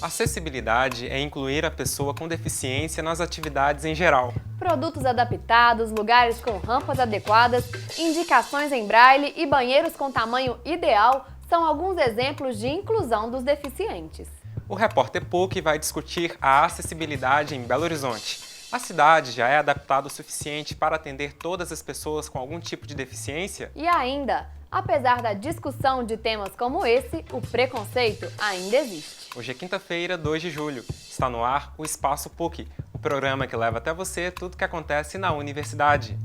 Acessibilidade é incluir a pessoa com deficiência nas atividades em geral. Produtos adaptados, lugares com rampas adequadas, indicações em braille e banheiros com tamanho ideal são alguns exemplos de inclusão dos deficientes. O repórter PUC vai discutir a acessibilidade em Belo Horizonte. A cidade já é adaptada o suficiente para atender todas as pessoas com algum tipo de deficiência? E ainda, apesar da discussão de temas como esse, o preconceito ainda existe. Hoje é quinta-feira, 2 de julho. Está no ar o Espaço PUC, o programa que leva até você tudo o que acontece na universidade.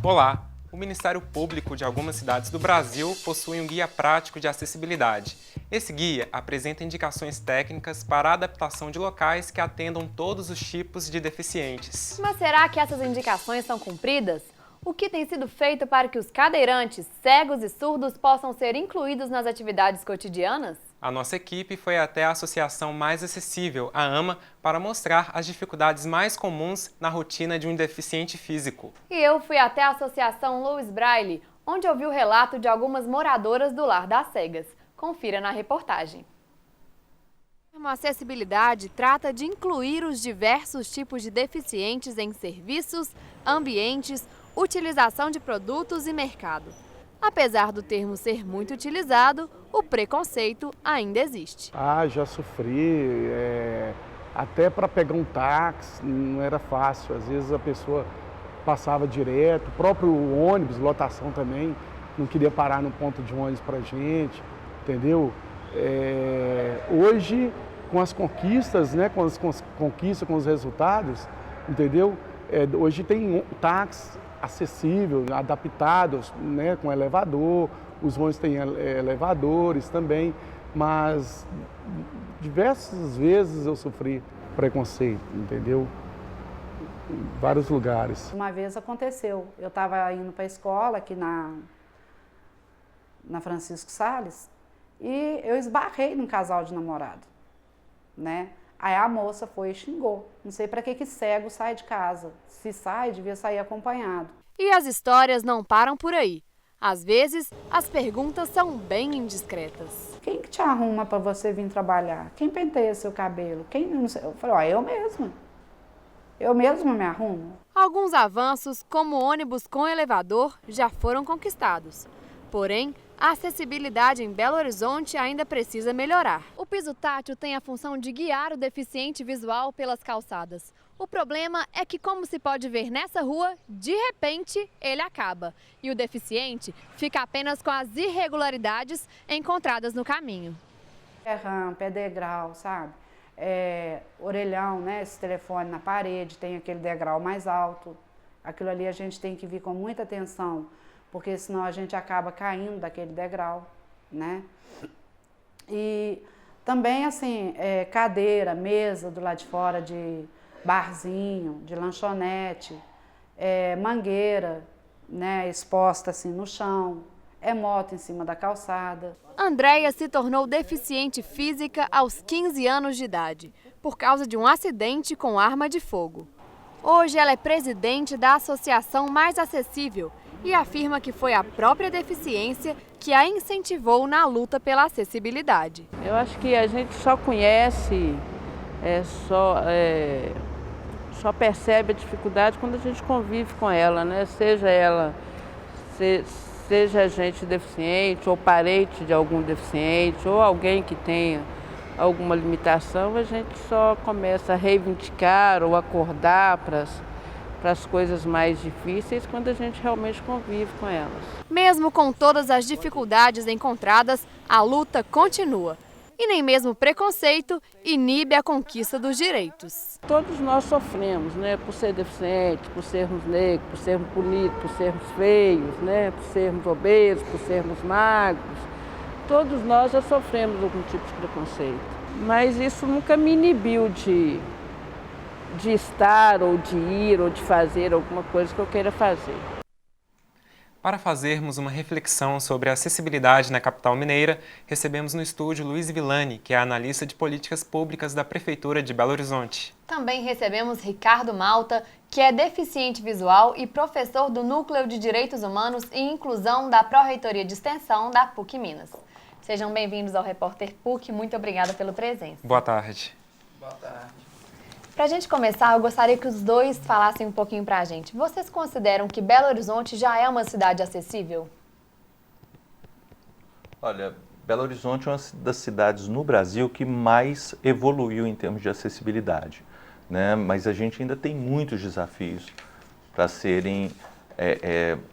Olá! O Ministério Público de algumas cidades do Brasil possui um guia prático de acessibilidade. Esse guia apresenta indicações técnicas para a adaptação de locais que atendam todos os tipos de deficientes. Mas será que essas indicações são cumpridas? O que tem sido feito para que os cadeirantes, cegos e surdos possam ser incluídos nas atividades cotidianas? A nossa equipe foi até a associação mais acessível, a AMA, para mostrar as dificuldades mais comuns na rotina de um deficiente físico. E eu fui até a associação Louis Braille, onde ouvi o relato de algumas moradoras do Lar das Cegas. Confira na reportagem. A acessibilidade trata de incluir os diversos tipos de deficientes em serviços, ambientes, utilização de produtos e mercado. Apesar do termo ser muito utilizado, o preconceito ainda existe. Já sofri, até para pegar um táxi não era fácil, às vezes a pessoa passava direto, o próprio ônibus, lotação também, não queria parar no ponto de ônibus para gente, entendeu? Hoje, com as conquistas, né, com os resultados, entendeu? Hoje tem táxi acessível, adaptados, né, com elevador, os ônibus têm elevadores também, mas diversas vezes eu sofri preconceito, entendeu? Em vários lugares. Uma vez aconteceu, eu estava indo para a escola aqui na Francisco Salles e eu esbarrei num casal de namorado, né? Aí a moça foi e xingou. Não sei para que cego sai de casa. Se sai, devia sair acompanhado. E as histórias não param por aí. Às vezes, as perguntas são bem indiscretas. Quem que te arruma para você vir trabalhar? Quem penteia seu cabelo? Quem não sei? Eu falei, eu mesma. Eu mesma me arrumo. Alguns avanços, como ônibus com elevador, já foram conquistados. Porém, a acessibilidade em Belo Horizonte ainda precisa melhorar. O piso tátil tem a função de guiar o deficiente visual pelas calçadas. O problema é que, como se pode ver nessa rua, de repente ele acaba. E o deficiente fica apenas com as irregularidades encontradas no caminho. É rampa, é degrau, sabe? Orelhão, né? Esse telefone na parede, tem aquele degrau mais alto. Aquilo ali a gente tem que vir com muita atenção, porque senão a gente acaba caindo daquele degrau, né? E também, assim, cadeira, mesa do lado de fora de barzinho, de lanchonete, mangueira, né, exposta assim no chão, moto em cima da calçada. Andréia se tornou deficiente física aos 15 anos de idade, por causa de um acidente com arma de fogo. Hoje ela é presidente da Associação Mais Acessível, e afirma que foi a própria deficiência que a incentivou na luta pela acessibilidade. Eu acho que a gente só conhece, só percebe a dificuldade quando a gente convive com ela, né? Seja gente deficiente, ou parente de algum deficiente, ou alguém que tenha alguma limitação, a gente só começa a reivindicar ou acordar para as coisas mais difíceis quando a gente realmente convive com elas. Mesmo com todas as dificuldades encontradas, a luta continua. E nem mesmo o preconceito inibe a conquista dos direitos. Todos nós sofremos, né, por ser deficiente, por sermos negros, por sermos bonitos, por sermos feios, né, por sermos obesos, por sermos magros. Todos nós já sofremos algum tipo de preconceito. Mas isso nunca me inibiu de estar, ou de ir, ou de fazer alguma coisa que eu queira fazer. Para fazermos uma reflexão sobre a acessibilidade na capital mineira, recebemos no estúdio Luiz Villani, que é analista de políticas públicas da Prefeitura de Belo Horizonte. Também recebemos Ricardo Malta, que é deficiente visual e professor do Núcleo de Direitos Humanos e Inclusão da Pró-Reitoria de Extensão da PUC Minas. Sejam bem-vindos ao Repórter PUC, muito obrigada pela presença. Boa tarde. Boa tarde. Para a gente começar, eu gostaria que os dois falassem um pouquinho para a gente. Vocês consideram que Belo Horizonte já é uma cidade acessível? Olha, Belo Horizonte é uma das cidades no Brasil que mais evoluiu em termos de acessibilidade, né? Mas a gente ainda tem muitos desafios para serem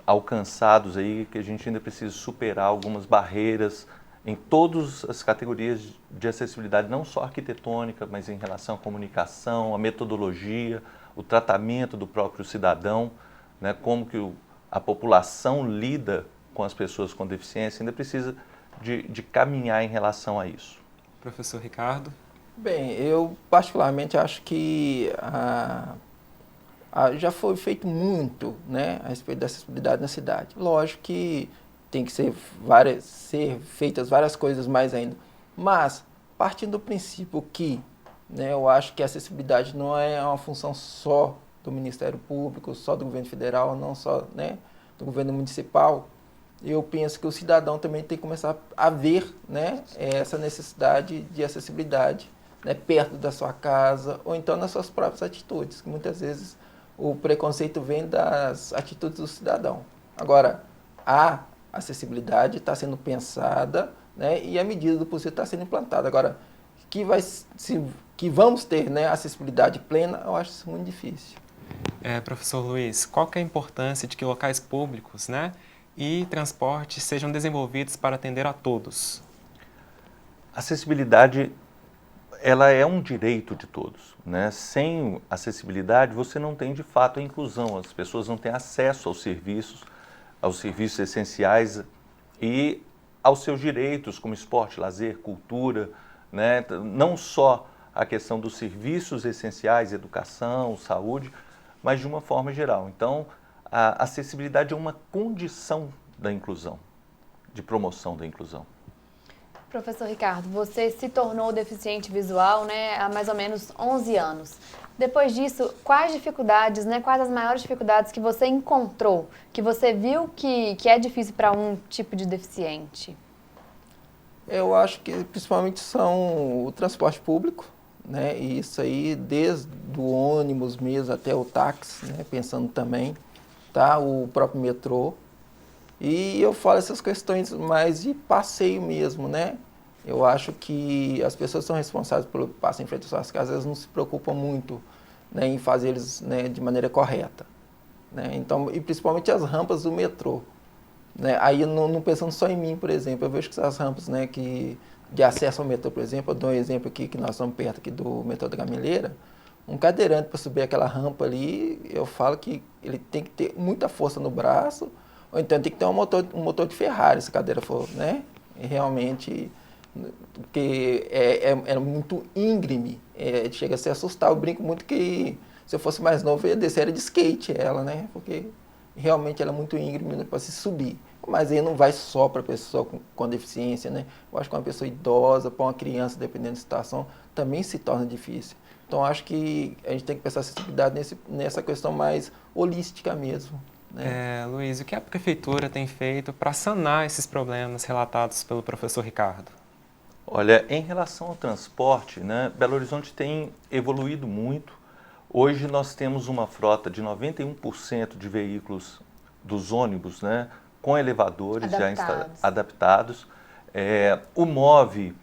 alcançados aí, que a gente ainda precisa superar algumas barreiras em todas as categorias de acessibilidade, não só arquitetônica, mas em relação à comunicação, à metodologia, o tratamento do próprio cidadão, né? Como que a população lida com as pessoas com deficiência, ainda precisa de caminhar em relação a isso. Professor Ricardo? Bem, eu particularmente acho que já foi feito muito, né, a respeito da acessibilidade na cidade. Lógico que tem que ser feitas várias coisas mais ainda, mas partindo do princípio que, né, eu acho que a acessibilidade não é uma função só do Ministério Público, só do governo federal, não só, né, do governo municipal, eu penso que o cidadão também tem que começar a ver, né, essa necessidade de acessibilidade, né, perto da sua casa ou então nas suas próprias atitudes, que muitas vezes o preconceito vem das atitudes do cidadão. Agora, a acessibilidade está sendo pensada, né, e a medida do possível está sendo implantada. Agora, que vamos ter, né, acessibilidade plena, eu acho isso muito difícil. Professor Luiz, qual que é a importância de que locais públicos, né, e transportes sejam desenvolvidos para atender a todos? Acessibilidade, ela é um direito de todos, né? Sem acessibilidade, você não tem de fato a inclusão, as pessoas não têm acesso aos serviços essenciais e aos seus direitos como esporte, lazer, cultura, né? Não só a questão dos serviços essenciais, educação, saúde, mas de uma forma geral. Então, a acessibilidade é uma condição da inclusão, de promoção da inclusão. Professor Ricardo, você se tornou deficiente visual, né, há mais ou menos 11 anos. Depois disso, quais dificuldades, né, quais as maiores dificuldades que você encontrou, que você viu que é difícil para um tipo de deficiente? Eu acho que principalmente são o transporte público, né, e isso aí desde o ônibus mesmo até o táxi, né, pensando também, tá, o próprio metrô. E eu falo essas questões mais de passeio mesmo, né? Eu acho que as pessoas são responsáveis pelo passeio em frente às suas casas, elas não se preocupam muito, né, em fazer eles, né, de maneira correta, né? Então, e principalmente as rampas do metrô, né? Aí não pensando só em mim, por exemplo, eu vejo que essas rampas, né, de acesso ao metrô, por exemplo, eu dou um exemplo aqui que nós estamos perto aqui do metrô da Gameleira, um cadeirante para subir aquela rampa ali, eu falo que ele tem que ter muita força no braço, ou então tem que ter um motor de Ferrari, se a cadeira for, né? E realmente, porque é muito íngreme, chega a se assustar. Eu brinco muito que se eu fosse mais novo, eu ia descer era de skate ela, né? Porque realmente ela é muito íngreme para se subir. Mas aí não vai só para pessoa com deficiência, né? Eu acho que uma pessoa idosa, para uma criança, dependendo da situação, também se torna difícil. Então, acho que a gente tem que pensar acessibilidade nessa questão mais holística mesmo. Luiz, o que a Prefeitura tem feito para sanar esses problemas relatados pelo professor Ricardo? Olha, em relação ao transporte, né, Belo Horizonte tem evoluído muito. Hoje nós temos uma frota de 91% de veículos dos ônibus, né, com elevadores adaptados. O MOVE,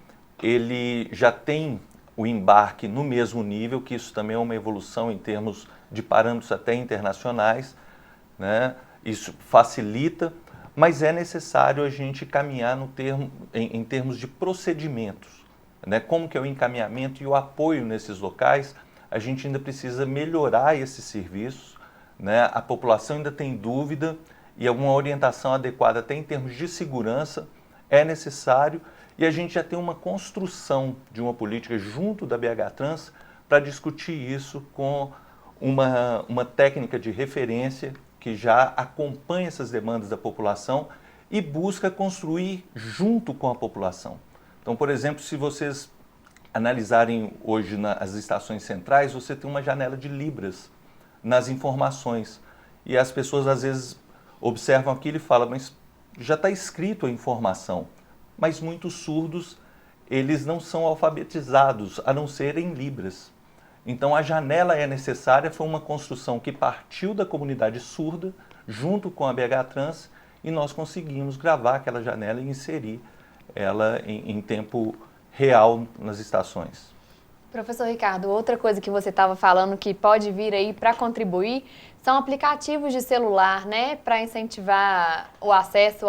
ele já tem o embarque no mesmo nível, que isso também é uma evolução em termos de parâmetros até internacionais, né? Isso facilita, mas é necessário a gente caminhar em termos de procedimentos, né? Como que é o encaminhamento e o apoio nesses locais, a gente ainda precisa melhorar esses serviços, né? A população ainda tem dúvida e alguma orientação adequada até em termos de segurança é necessário, e a gente já tem uma construção de uma política junto da BH Trans para discutir isso com uma técnica de referência que já acompanha essas demandas da população e busca construir junto com a população. Então, por exemplo, se vocês analisarem hoje nas estações centrais, você tem uma janela de libras nas informações. E as pessoas às vezes observam aquilo e falam, mas já está escrito a informação. Mas muitos surdos, eles não são alfabetizados, a não ser em libras. Então a janela é necessária, foi uma construção que partiu da comunidade surda, junto com a BH Trans, e nós conseguimos gravar aquela janela e inserir ela em tempo real nas estações. Professor Ricardo, outra coisa que você estava falando que pode vir aí para contribuir são aplicativos de celular, né, para incentivar o acesso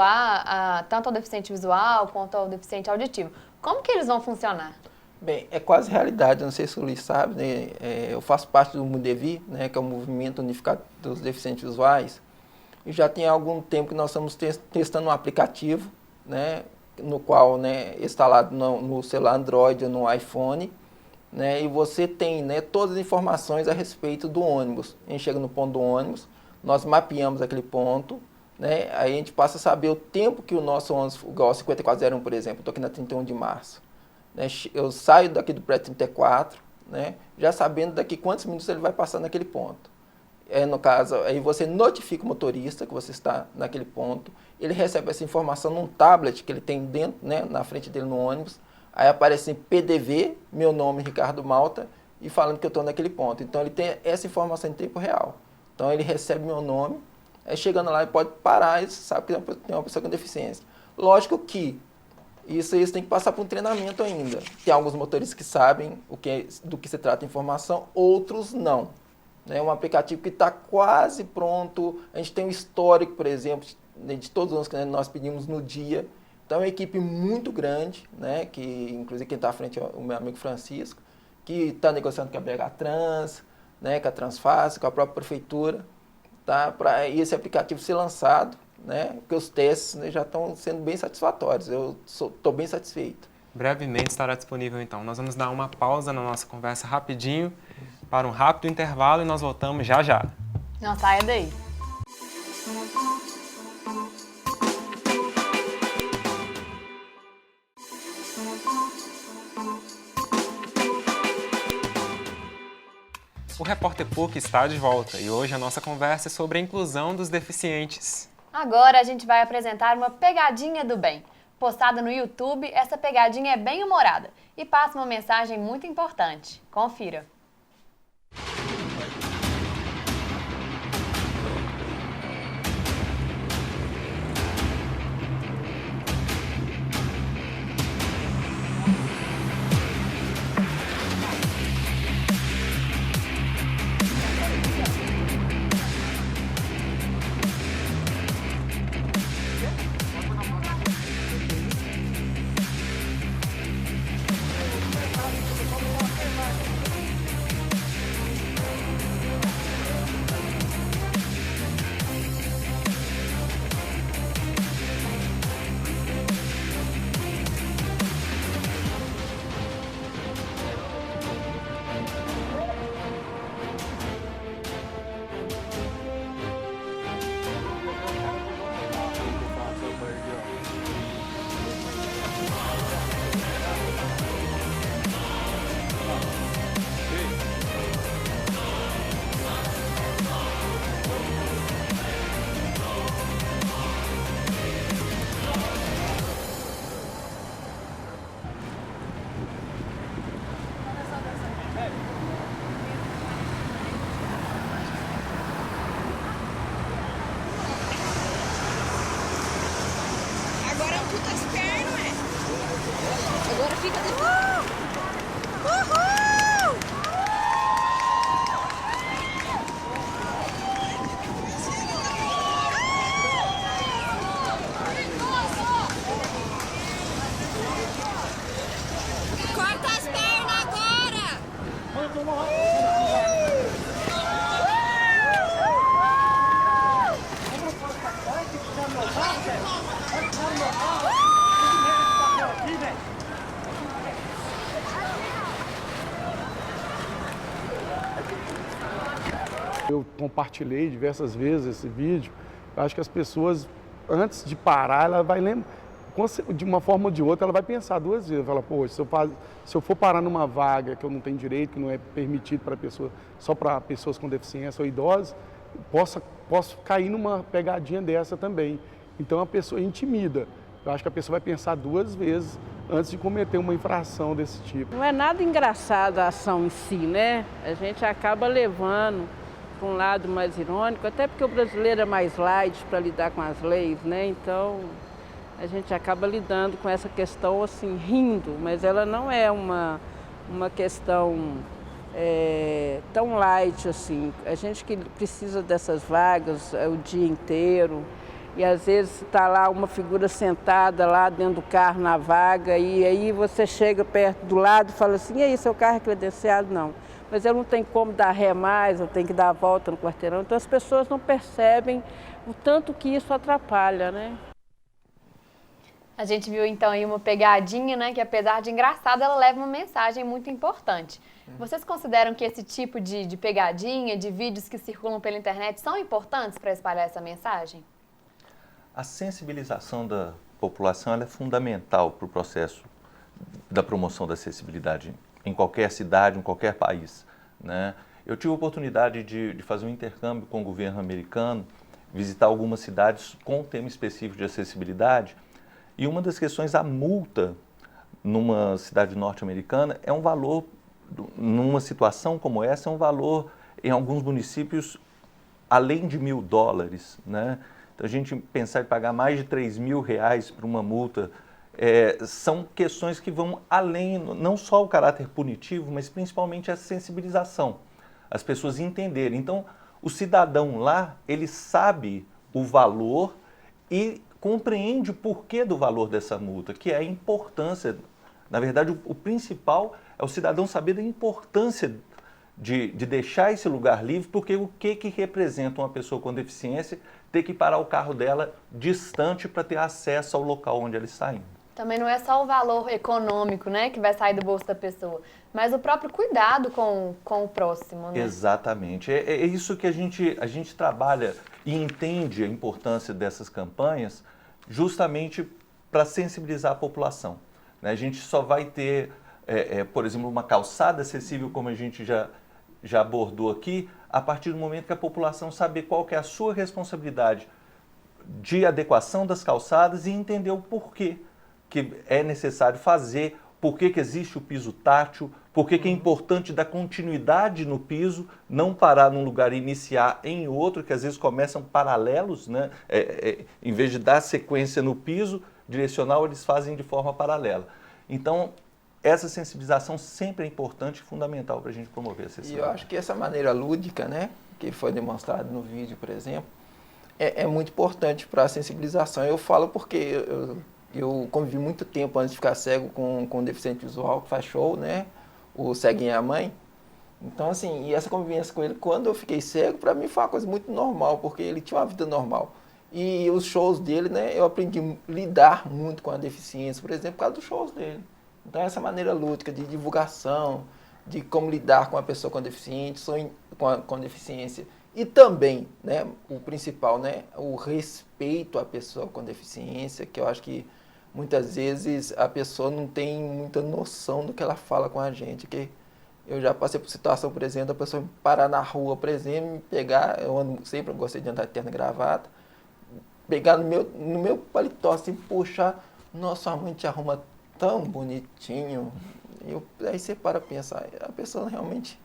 tanto ao deficiente visual quanto ao deficiente auditivo. Como que eles vão funcionar? Bem, é quase realidade, não sei se o Luiz sabe, né? Eu faço parte do MUDEVI, né, que é o Movimento Unificado dos Deficientes Visuais, e já tem algum tempo que nós estamos testando um aplicativo, né, no qual, né, instalado no celular Android ou no iPhone, né, e você tem, né, todas as informações a respeito do ônibus. A gente chega no ponto do ônibus, nós mapeamos aquele ponto, né, aí a gente passa a saber o tempo que o nosso ônibus, igual 5401, por exemplo, estou aqui na 31 de março. Né, eu saio daqui do pré-34, né, já sabendo daqui quantos minutos ele vai passar naquele ponto. No caso, aí você notifica o motorista que você está naquele ponto, ele recebe essa informação num tablet que ele tem dentro, né, na frente dele no ônibus, aí aparece em PDV, meu nome Ricardo Malta, e falando que eu estou naquele ponto. Então ele tem essa informação em tempo real. Então ele recebe meu nome, aí chegando lá ele pode parar e sabe que tem uma pessoa com deficiência. Lógico que isso tem que passar por um treinamento ainda. Tem alguns motoristas que sabem do que se trata a informação, outros não. É um aplicativo que está quase pronto. A gente tem um histórico, por exemplo, de todos os anos que nós pedimos no dia. Então é uma equipe muito grande, né, que inclusive quem está à frente é o meu amigo Francisco, que está negociando com a BH Trans, né, com a Transface, com a própria prefeitura, tá, para esse aplicativo ser lançado, né, porque os testes, né, já estão sendo bem satisfatórios. Eu estou bem satisfeito. Brevemente estará disponível então. Nós vamos dar uma pausa na nossa conversa rapidinho, para um rápido intervalo, e nós voltamos já já. Não saia daí. O Repórter PUC está de volta e hoje a nossa conversa é sobre a inclusão dos deficientes. Agora a gente vai apresentar uma pegadinha do bem. Postada no YouTube, essa pegadinha é bem humorada e passa uma mensagem muito importante. Confira. Eu compartilhei diversas vezes esse vídeo. Eu acho que as pessoas, antes de parar, ela vai lembrar, de uma forma ou de outra, ela vai pensar duas vezes. Fala, pô, se eu for parar numa vaga que eu não tenho direito, que não é permitido para pessoa, só para pessoas com deficiência ou idosos, posso cair numa pegadinha dessa também. Então a pessoa intimida. Eu acho que a pessoa vai pensar duas vezes antes de cometer uma infração desse tipo. Não é nada engraçada a ação em si, né? A gente acaba levando para um lado mais irônico, até porque o brasileiro é mais light para lidar com as leis, né? Então a gente acaba lidando com essa questão assim, rindo, mas ela não é uma questão tão light assim. A gente que precisa dessas vagas o dia inteiro, e às vezes está lá uma figura sentada lá dentro do carro na vaga, e aí você chega perto do lado e fala assim, e aí, seu carro é credenciado? Não. Mas eu não tenho como dar ré mais, eu tenho que dar a volta no quarteirão. Então as pessoas não percebem o tanto que isso atrapalha, né? A gente viu então aí uma pegadinha, né, que apesar de engraçada, ela leva uma mensagem muito importante. Vocês consideram que esse tipo de pegadinha, de vídeos que circulam pela internet, são importantes para espalhar essa mensagem? A sensibilização da população ela é fundamental para o processo da promoção da acessibilidade em qualquer cidade, em qualquer país, né? Eu tive a oportunidade de fazer um intercâmbio com o governo americano, visitar algumas cidades com um tema específico de acessibilidade, e uma das questões, a multa numa cidade norte-americana é um valor, numa situação como essa, é um valor em alguns municípios além de $1.000, né? Então, a gente pensar em pagar mais de R$3.000 por uma multa, são questões que vão além, não só o caráter punitivo, mas principalmente a sensibilização, as pessoas entenderem. Então, o cidadão lá, ele sabe o valor e compreende o porquê do valor dessa multa, que é a importância. Na verdade, o principal é o cidadão saber da importância de deixar esse lugar livre, porque o que representa uma pessoa com deficiência ter que parar o carro dela distante para ter acesso ao local onde ela está indo. Também não é só o valor econômico, né, que vai sair do bolso da pessoa, mas o próprio cuidado com o próximo, né? Exatamente. É isso que a gente trabalha e entende a importância dessas campanhas justamente para sensibilizar a população, né? A gente só vai ter, por exemplo, uma calçada acessível, como a gente já abordou aqui, a partir do momento que a população saber qual que é a sua responsabilidade de adequação das calçadas e entender o porquê que é necessário fazer, por que existe o piso tátil, por que é importante dar continuidade no piso, não parar num lugar e iniciar em outro, que às vezes começam paralelos, né? Em vez de dar sequência no piso direcional, eles fazem de forma paralela. Então, essa sensibilização sempre é importante e fundamental para a gente promover a acessibilidade. E eu acho que essa maneira lúdica, né, que foi demonstrada no vídeo, por exemplo, é muito importante para a sensibilização. Eu falo porque eu convivi muito tempo antes de ficar cego com um deficiente visual que faz show, né, o Ceguinho é a Mãe. Então, assim, e essa convivência com ele, quando eu fiquei cego, para mim foi uma coisa muito normal, porque ele tinha uma vida normal. E os shows dele, né, eu aprendi a lidar muito com a deficiência, por exemplo, por causa dos shows dele. Então, essa maneira lúdica de divulgação, de como lidar com a pessoa com deficiência, com deficiência. E também, né, o principal, né, o respeito à pessoa com deficiência, que eu acho que muitas vezes a pessoa não tem muita noção do que ela fala com a gente. Que eu já passei por situação, por exemplo, da pessoa me parar na rua, por exemplo, me pegar, sempre gostei de andar de terno e gravata, pegar no meu paletó, assim, puxar, nossa, sua mãe te arruma tão bonitinho. Aí você para pensar, a pessoa realmente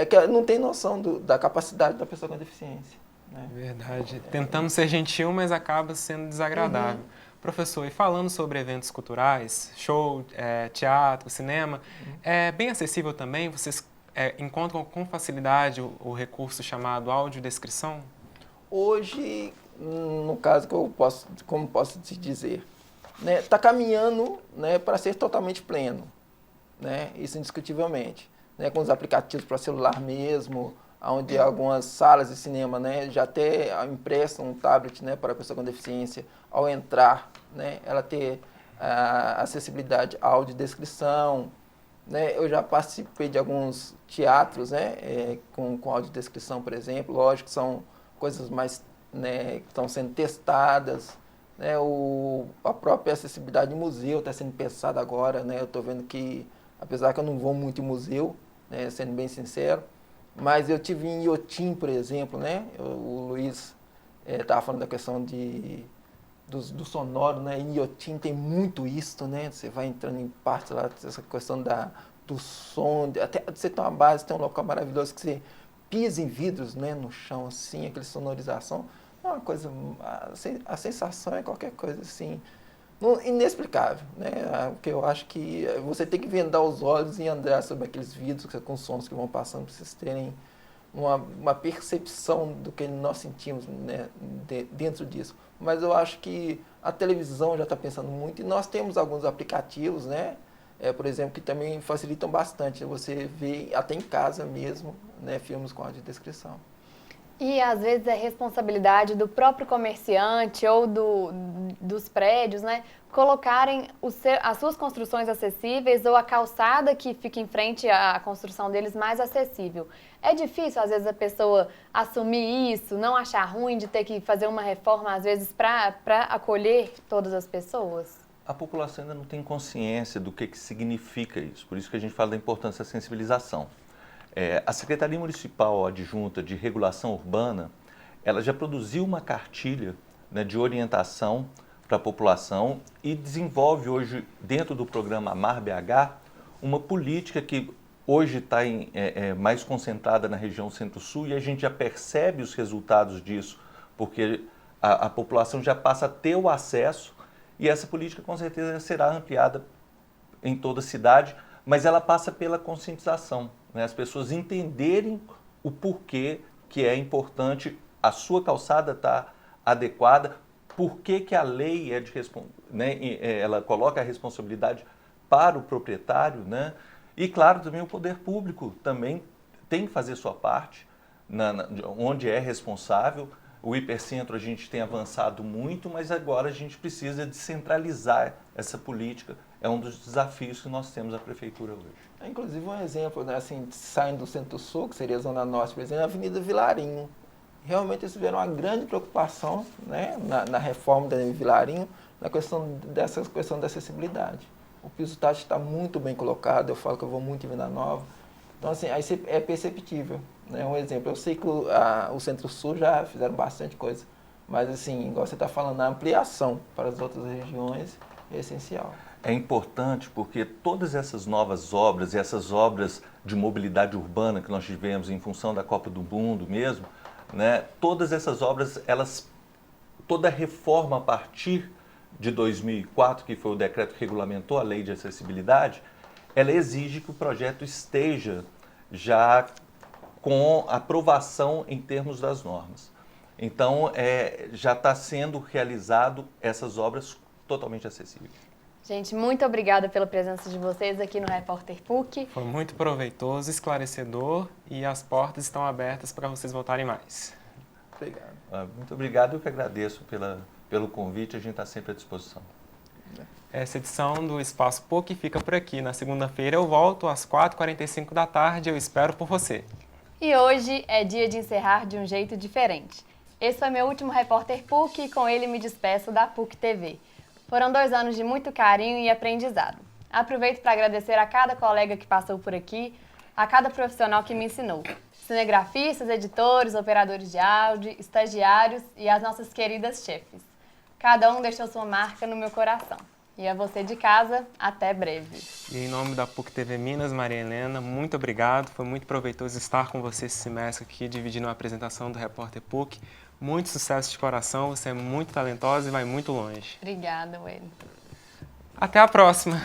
que não tem noção da capacidade da pessoa com deficiência, né? Verdade. Tentando ser gentil, mas acaba sendo desagradável. Professor, e falando sobre eventos culturais, show, teatro, cinema, é bem acessível também? Vocês encontram com facilidade o recurso chamado audiodescrição? Hoje, no caso que como posso te dizer, né, tá caminhando, né, para ser totalmente pleno, né, isso indiscutivelmente, né, com os aplicativos para celular mesmo, onde algumas salas de cinema, né, já até emprestam um tablet, né, para a pessoa com deficiência, ao entrar, né, ela ter a acessibilidade à audiodescrição, né? Eu já participei de alguns teatros, né? Com audiodescrição, por exemplo. Lógico que são coisas mais, né, que estão sendo testadas, né? A própria acessibilidade em museu está sendo pensada agora, né? Eu estou vendo que, apesar que eu não vou muito em museu, né, sendo bem sincero, mas eu tive em Inhotim, por exemplo, né? O Luiz estava falando da questão do sonoro, né? Em Inhotim tem muito isso, né? Você vai entrando em partes lá, essa questão do som, até você tem uma base, tem um local maravilhoso que você pisa em vidros, né? No chão, assim, aquela sonorização. É uma coisa, a sensação é qualquer coisa assim, inexplicável, né? Porque eu acho que você tem que vendar os olhos e andar sobre aqueles vidros com sons que vão passando para vocês terem uma percepção do que nós sentimos, né, dentro disso. Mas eu acho que a televisão já está pensando muito e nós temos alguns aplicativos, né? Por exemplo, que também facilitam bastante. Você vê até em casa mesmo, né, filmes com audiodescrição. E às vezes é responsabilidade do próprio comerciante ou dos prédios, né, colocarem as suas construções acessíveis ou a calçada que fica em frente à construção deles mais acessível. É difícil, às vezes, a pessoa assumir isso, não achar ruim de ter que fazer uma reforma, às vezes, para acolher todas as pessoas? A população ainda não tem consciência do que significa isso, por isso que a gente fala da importância da sensibilização. A Secretaria Municipal Adjunta de Regulação Urbana, ela já produziu uma cartilha, né, de orientação para a população e desenvolve hoje, dentro do programa Amar BH, uma política que hoje está mais concentrada na região Centro-Sul e a gente já percebe os resultados disso, porque a população já passa a ter o acesso e essa política com certeza será ampliada em toda a cidade, mas ela passa pela conscientização, né? As pessoas entenderem o porquê que é importante a sua calçada estar adequada, por que a lei né, ela coloca a responsabilidade para o proprietário, né? E claro, também o poder público também tem que fazer sua parte, onde é responsável. O hipercentro a gente tem avançado muito, mas agora a gente precisa descentralizar essa política. É um dos desafios que nós temos a prefeitura hoje. Inclusive um exemplo, né, assim, saindo do Centro-Sul, que seria a Zona Norte, por exemplo, a Avenida Vilarinho. Realmente eles tiveram uma grande preocupação, né, na reforma da Vilarinho, na questão da acessibilidade. O piso tátil está muito bem colocado, eu falo que eu vou muito em Vila Nova. Então, assim, aí é perceptível. Né? Um exemplo, eu sei que o Centro-Sul já fizeram bastante coisa, mas, assim, igual você está falando, a ampliação para as outras regiões é essencial. É importante porque todas essas novas obras e essas obras de mobilidade urbana que nós tivemos em função da Copa do Mundo mesmo, né, todas essas obras, toda a reforma a partir de 2004, que foi o decreto que regulamentou a lei de acessibilidade, ela exige que o projeto esteja já com aprovação em termos das normas. Então, já está sendo realizado essas obras totalmente acessíveis. Gente, muito obrigada pela presença de vocês aqui no Repórter PUC. Foi muito proveitoso, esclarecedor e as portas estão abertas para vocês voltarem mais. Obrigado. Muito obrigado, eu que agradeço pelo convite, a gente está sempre à disposição. Essa edição do Espaço PUC fica por aqui. Na segunda-feira eu volto às 4h45 da tarde, eu espero por você. E hoje é dia de encerrar de um jeito diferente. Esse foi meu último Repórter PUC e com ele me despeço da PUC TV. Foram 2 anos de muito carinho e aprendizado. Aproveito para agradecer a cada colega que passou por aqui, a cada profissional que me ensinou. Cinegrafistas, editores, operadores de áudio, estagiários e as nossas queridas chefes. Cada um deixou sua marca no meu coração. E a você de casa, até breve. E em nome da PUC TV Minas, Maria Helena, muito obrigado. Foi muito proveitoso estar com você esse semestre aqui, dividindo a apresentação do Repórter PUC. Muito sucesso de coração, você é muito talentosa e vai muito longe. Obrigada, Wellington. Até a próxima!